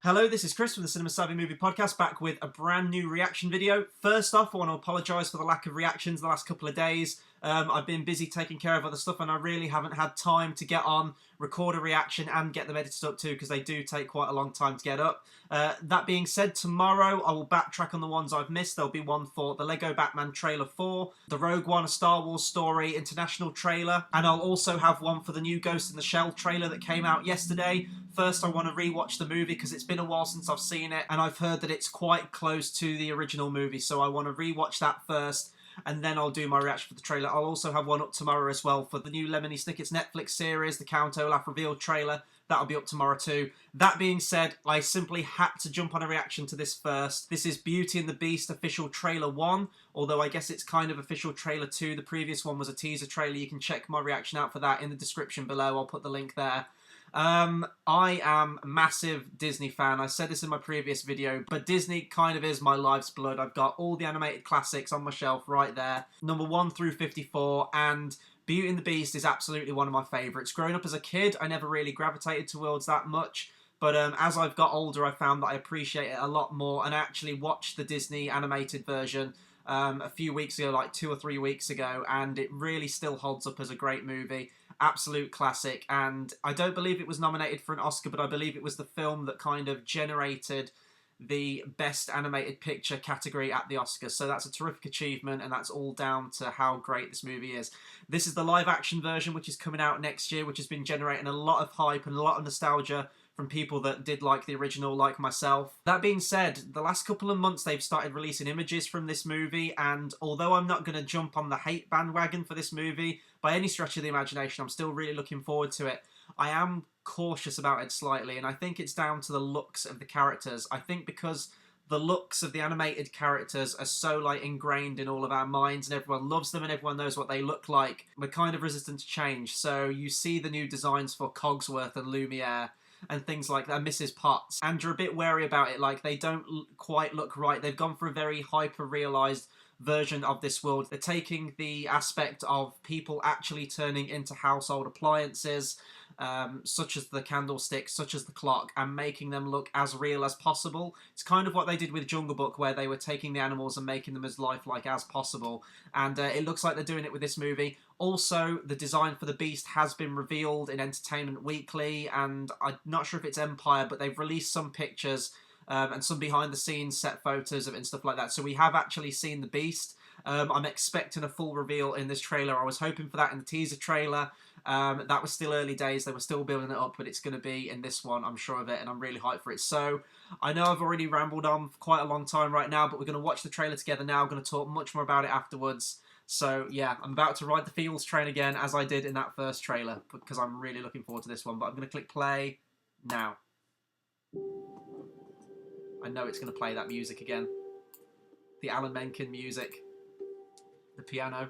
Hello, this is Chris from the Cinema Savvy Movie Podcast, back with a brand new reaction video. First off, I want to apologise for the lack of reactions the last couple of days. I've been busy taking care of other stuff and I really haven't had time to get on, record a reaction and get them edited up too, because they do take quite a long time to get up. That being said, tomorrow I will backtrack on the ones I've missed. There'll be one for the Lego Batman trailer 4, the Rogue One, a Star Wars Story international trailer, and I'll also have one for the new Ghost in the Shell trailer that came out yesterday. First, I want to rewatch the movie because it's been a while since I've seen it, and I've heard that it's quite close to the original movie, so I want to rewatch that first, and then I'll do my reaction for the trailer. I'll also have one up tomorrow as well for the new Lemony Snicket's Netflix series, the Count Olaf revealed trailer. That'll be up tomorrow too. That being said, I simply had to jump on a reaction to this first. This is Beauty and the Beast official trailer 1, although I guess it's kind of official trailer 2. The previous one was a teaser trailer. You can check my reaction out for that in the description below. I'll put the link there. I am a massive Disney fan. I said this in my previous video, but Disney kind of is my life's blood. I've got all the animated classics on my shelf right there, number 1 through 54, and Beauty and the Beast is absolutely one of my favourites. Growing up as a kid, I never really gravitated towards that much, but as I've got older, I found that I appreciate it a lot more, and I actually watched the Disney animated version a few weeks ago, like 2 or 3 weeks ago, and it really still holds up as a great movie. Absolute classic, and I don't believe it was nominated for an Oscar, but I believe it was the film that kind of generated the Best Animated Picture category at the Oscars, so that's a terrific achievement, and that's all down to how great this movie is. This is the live-action version, which is coming out next year, which has been generating a lot of hype and a lot of nostalgia from people that did like the original, like myself. That being said, the last couple of months they've started releasing images from this movie, and although I'm not going to jump on the hate bandwagon for this movie by any stretch of the imagination, I'm still really looking forward to it. I am cautious about it slightly, and I think it's down to the looks of the characters. I think because the looks of the animated characters are so like ingrained in all of our minds and everyone loves them and everyone knows what they look like, we're kind of resistant to change. So you see the new designs for Cogsworth and Lumiere and things like that, Mrs. Potts, and you're a bit wary about it, like they don't quite look right. They've gone for a very hyper-realised version of this world. They're taking the aspect of people actually turning into household appliances, such as the candlestick, such as the clock, and making them look as real as possible. It's kind of what they did with Jungle Book, where they were taking the animals and making them as lifelike as possible, and it looks like they're doing it with this movie. Also, the design for the Beast has been revealed in Entertainment Weekly, and I'm not sure if it's Empire, but they've released some pictures and some behind-the-scenes set photos of it and stuff like that. So we have actually seen the Beast. I'm expecting a full reveal in this trailer. I was hoping for that in the teaser trailer. That was still early days. They were still building it up, but it's going to be in this one, I'm sure of it, and I'm really hyped for it. So I know I've already rambled on for quite a long time right now, but we're going to watch the trailer together now. I'm going to talk much more about it afterwards. So yeah, I'm about to ride the feels train again, as I did in that first trailer, because I'm really looking forward to this one. But I'm going to click play now. I know it's going to play that music again. The Alan Menken music. The piano.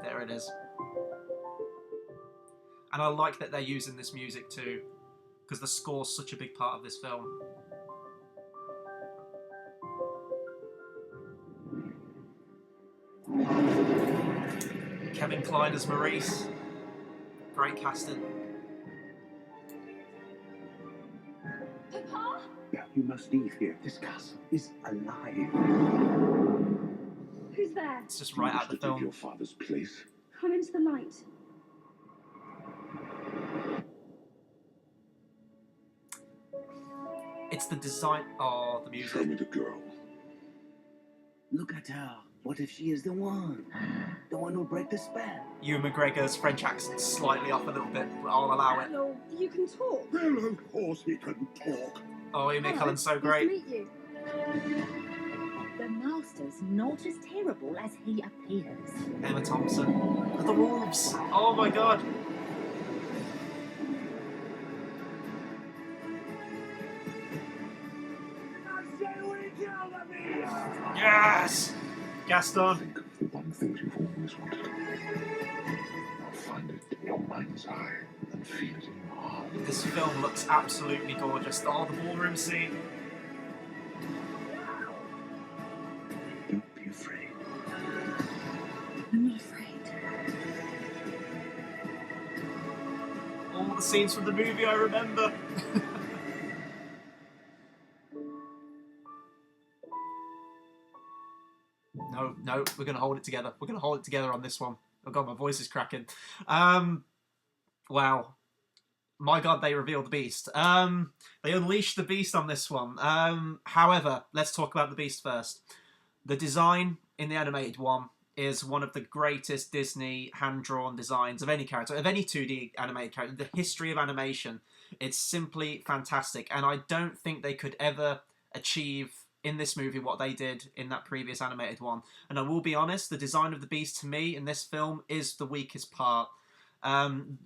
There it is. And I like that they're using this music too, because the score's such a big part of this film. Kevin Kline as Maurice. Great casting. Papa? You must leave here. This castle is alive. Who's there? It's just right out of the film. Your father's place. Come into the light. It's the design. Oh, the music. Show me the girl. Look at her. What if she is the one? The one who'll break the spell? Ewan McGregor's French accent's slightly off a little bit, but I'll allow it. Hello, you can talk. Well, of course he can talk. Oh, Ian McKellen's so Nice great. to meet you. The master's not as terrible as he appears. Emma Thompson. The wolves. Oh my god. Yes! Gaston. Think of the one thing you've always wanted. Now find it in your mind's eye and feel it in your heart. This film looks absolutely gorgeous. Oh, the ballroom scene. Don't be afraid. I'm not afraid. All the scenes from the movie I remember. No, we're going to hold it together. We're going to hold it together on this one. Oh God, my voice is cracking. Wow. My God, they revealed the beast. They unleashed the beast on this one. However, let's talk about the beast first. The design in the animated one is one of the greatest Disney hand-drawn designs of any character, of any 2D animated character. The history of animation, it's simply fantastic. And I don't think they could ever achieve in this movie what they did in that previous animated one. And I will be honest, the design of the beast to me in this film is the weakest part.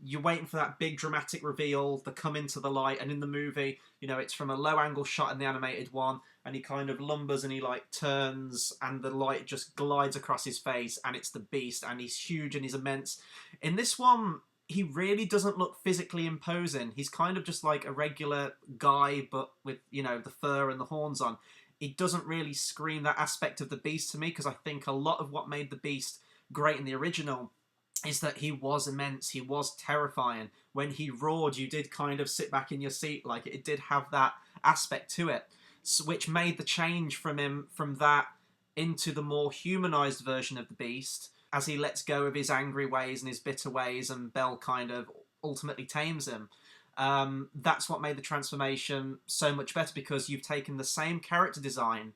You're waiting for that big dramatic reveal, the come into the light, and in the movie, you know, it's from a low angle shot in the animated one, and he kind of lumbers and he like turns, and the light just glides across his face, and it's the beast, and he's huge and he's immense. In this one, he really doesn't look physically imposing. He's kind of just like a regular guy, but with, you know, the fur and the horns on. He doesn't really scream that aspect of the beast to me, because I think a lot of what made the beast great in the original is that he was immense, he was terrifying. When he roared, you did kind of sit back in your seat, like it did have that aspect to it, which made the change from him from that into the more humanized version of the beast, as he lets go of his angry ways and his bitter ways, and Belle kind of ultimately tames him. That's what made the transformation so much better, because you've taken the same character design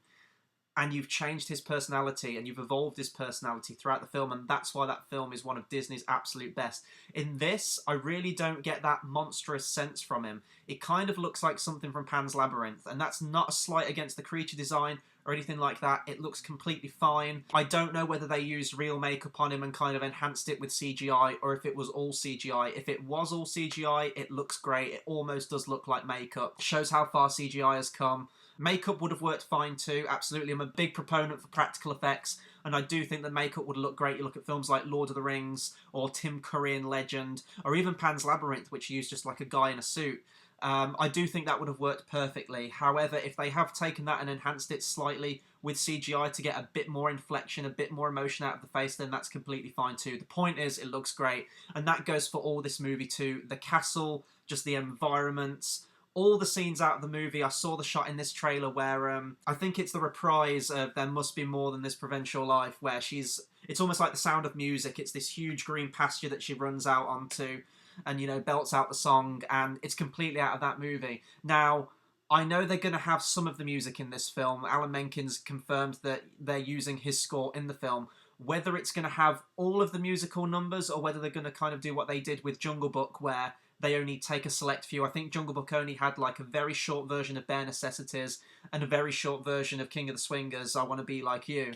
and you've changed his personality and you've evolved his personality throughout the film, and that's why that film is one of Disney's absolute best. In this, I really don't get that monstrous sense from him. It kind of looks like something from Pan's Labyrinth, and that's not a slight against the creature design or anything like that. It looks completely fine. I don't know whether they used real makeup on him and kind of enhanced it with CGI, or if it was all CGI. If it was all CGI, it looks great. It almost does look like makeup. It shows how far CGI has come. Makeup would have worked fine too, absolutely. I'm a big proponent for practical effects, and I do think that makeup would look great. You look at films like Lord of the Rings, or Tim Curry in Legend, or even Pan's Labyrinth, which used just like a guy in a suit. I do think that would have worked perfectly. However, if they have taken that and enhanced it slightly with CGI to get a bit more inflection, a bit more emotion out of the face, then that's completely fine too. The point is, it looks great, and that goes for all this movie too. The castle, just the environments, all the scenes out of the movie. I saw the shot in this trailer where I think it's the reprise of There Must Be More Than This Provincial Life, where it's almost like The Sound of Music. It's this huge green pasture that she runs out onto and, you know, belts out the song, and it's completely out of that movie. Now, I know they're going to have some of the music in this film. Alan Menken's confirmed that they're using his score in the film. Whether it's going to have all of the musical numbers, or whether they're going to kind of do what they did with Jungle Book, where they only take a select few. I think Jungle Book only had like a very short version of Bare Necessities and a very short version of King of the Swingers, I Want to Be Like You.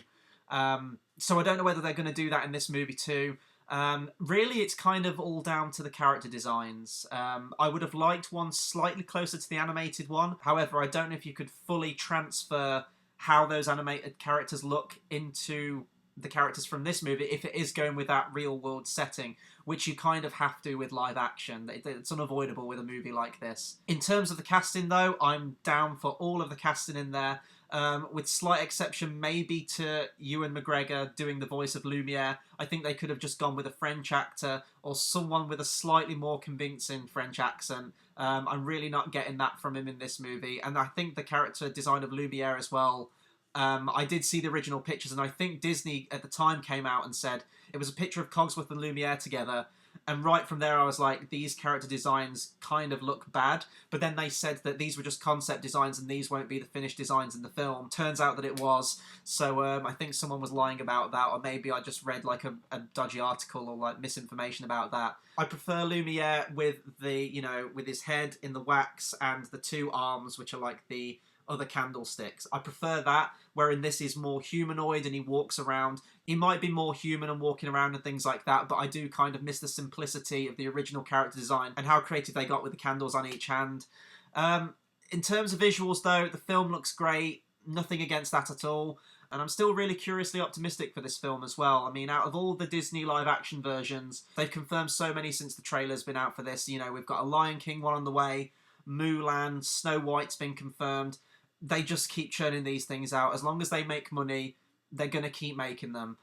So I don't know whether they're going to do that in this movie too. Really, it's kind of all down to the character designs. I would have liked one slightly closer to the animated one. However, I don't know if you could fully transfer how those animated characters look into the characters from this movie if it is going with that real world setting, which you kind of have to with live action. It's unavoidable with a movie like this. In terms of the casting though, I'm down for all of the casting in there, with slight exception maybe to Ewan McGregor doing the voice of Lumiere. I think they could have just gone with a French actor, or someone with a slightly more convincing French accent. I'm really not getting that from him in this movie, and I think the character design of Lumiere as well, I did see the original pictures, and I think Disney at the time came out and said it was a picture of Cogsworth and Lumiere together, and right from there I was like, these character designs kind of look bad. But then they said that these were just concept designs and these won't be the finished designs in the film. Turns out that it was, so I think someone was lying about that, or maybe I just read like a dodgy article or like misinformation about that. I prefer Lumiere with the, you know, with his head in the wax and the two arms, which are like the other candlesticks. I prefer that, wherein this is more humanoid and he walks around. He might be more human and walking around and things like that, but I do kind of miss the simplicity of the original character design and how creative they got with the candles on each hand. In terms of visuals though, the film looks great. Nothing against that at all. And I'm still really curiously optimistic for this film as well. I mean, out of all the Disney live action versions, they've confirmed so many since the trailer's been out for this. You know, we've got a Lion King one on the way, Mulan, Snow White's been confirmed. They just keep churning these things out. As long as they make money, they're going to keep making them.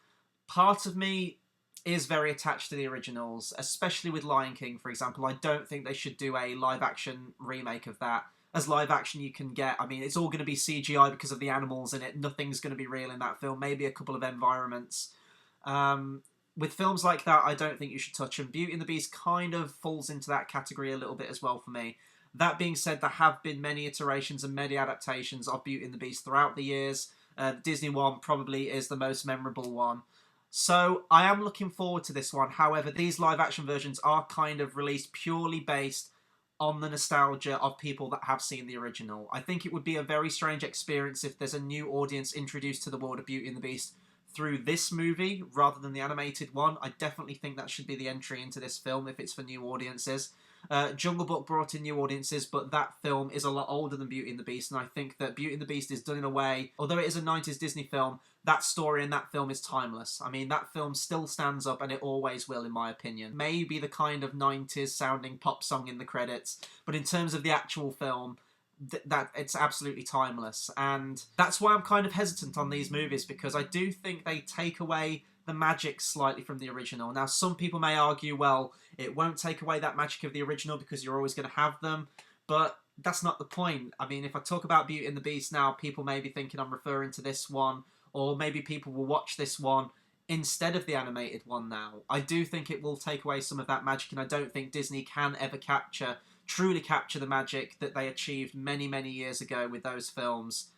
Part of me is very attached to the originals, especially with Lion King, for example. I don't think they should do a live-action remake of that. As live-action you can get, I mean, it's all going to be CGI because of the animals in it. Nothing's going to be real in that film. Maybe a couple of environments. With films like that, I don't think you should touch them. Beauty and the Beast kind of falls into that category a little bit as well for me. That being said, there have been many iterations and many adaptations of Beauty and the Beast throughout the years. The Disney one probably is the most memorable one. So I am looking forward to this one. However, these live-action versions are kind of released purely based on the nostalgia of people that have seen the original. I think it would be a very strange experience if there's a new audience introduced to the world of Beauty and the Beast through this movie rather than the animated one. I definitely think that should be the entry into this film if it's for new audiences. Jungle Book brought in new audiences, but that film is a lot older than Beauty and the Beast, and I think that Beauty and the Beast is done in a way, although it is a 90s Disney film, that story in that film is timeless. I mean, that film still stands up, and it always will, in my opinion. Maybe the kind of 90s sounding pop song in the credits, but in terms of the actual film, that it's absolutely timeless. And that's why I'm kind of hesitant on these movies, because I do think they take away the magic slightly from the original. Now, some people may argue, well, it won't take away that magic of the original because you're always going to have them, but that's not the point. I mean, if I talk about Beauty and the Beast now, people may be thinking I'm referring to this one, or maybe people will watch this one instead of the animated one now. I do think it will take away some of that magic, and I don't think Disney can ever truly capture the magic that they achieved many, many years ago with those films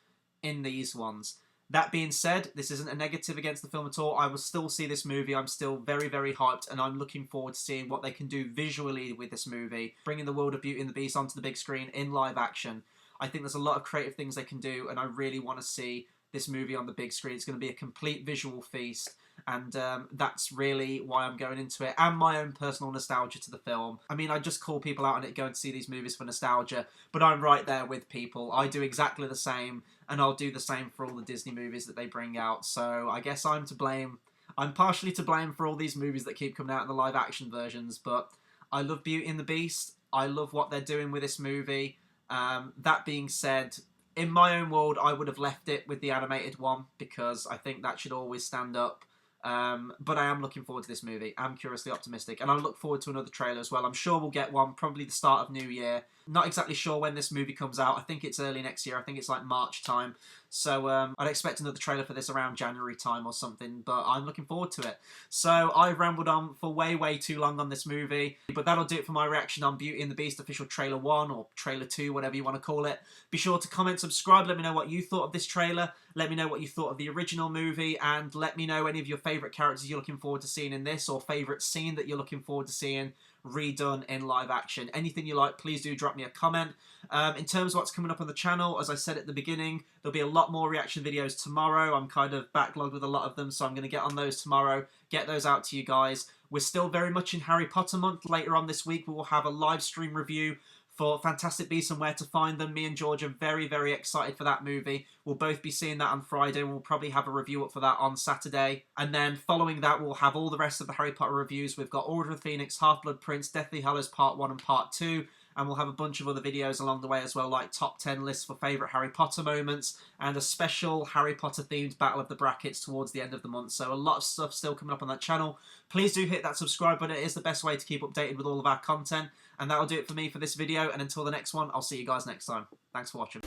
in these ones. That being said, this isn't a negative against the film at all. I will still see this movie. I'm still very, very hyped, and I'm looking forward to seeing what they can do visually with this movie, bringing the world of Beauty and the Beast onto the big screen in live action. I think there's a lot of creative things they can do, and I really want to see this movie on the big screen. It's going to be a complete visual feast, and that's really why I'm going into it, and my own personal nostalgia to the film. I mean, I just call people out on it going to see these movies for nostalgia, but I'm right there with people. I do exactly the same, and I'll do the same for all the Disney movies that they bring out, so I guess I'm to blame. I'm partially to blame for all these movies that keep coming out in the live-action versions, but I love Beauty and the Beast. I love what they're doing with this movie. That being said, in my own world, I would have left it with the animated one, because I think that should always stand up. But I am looking forward to this movie. I'm curiously optimistic, and I look forward to another trailer as well. I'm sure we'll get one, probably the start of New Year. Not exactly sure when this movie comes out. I think it's early next year. I think it's like March time. So I'd expect another trailer for this around January time or something, but I'm looking forward to it. So I've rambled on for way, way too long on this movie, but that'll do it for my reaction on Beauty and the Beast official trailer 1 or trailer 2, whatever you want to call it. Be sure to comment, subscribe, let me know what you thought of this trailer, let me know what you thought of the original movie, and let me know any of your favourite characters you're looking forward to seeing in this, or favourite scene that you're looking forward to seeing redone in live action. Anything you like, please do drop me a comment. In terms of what's coming up on the channel, as I said at the beginning, there'll be a lot more reaction videos tomorrow. I'm kind of backlogged with a lot of them, so I'm going to get on those tomorrow, get those out to you guys. We're still very much in Harry Potter month. Later on this week, we will have a live stream review for Fantastic Beasts and Where to Find Them. Me and George are very, very excited for that movie. We'll both be seeing that on Friday, and we'll probably have a review up for that on Saturday. And then following that, we'll have all the rest of the Harry Potter reviews. We've got Order of the Phoenix, Half-Blood Prince, Deathly Hallows Part 1 and Part 2, and we'll have a bunch of other videos along the way as well, like top 10 lists for favourite Harry Potter moments, and a special Harry Potter themed Battle of the Brackets towards the end of the month. So a lot of stuff still coming up on that channel. Please do hit that subscribe button. It is the best way to keep updated with all of our content. And that'll do it for me for this video, and until the next one, I'll see you guys next time. Thanks for watching.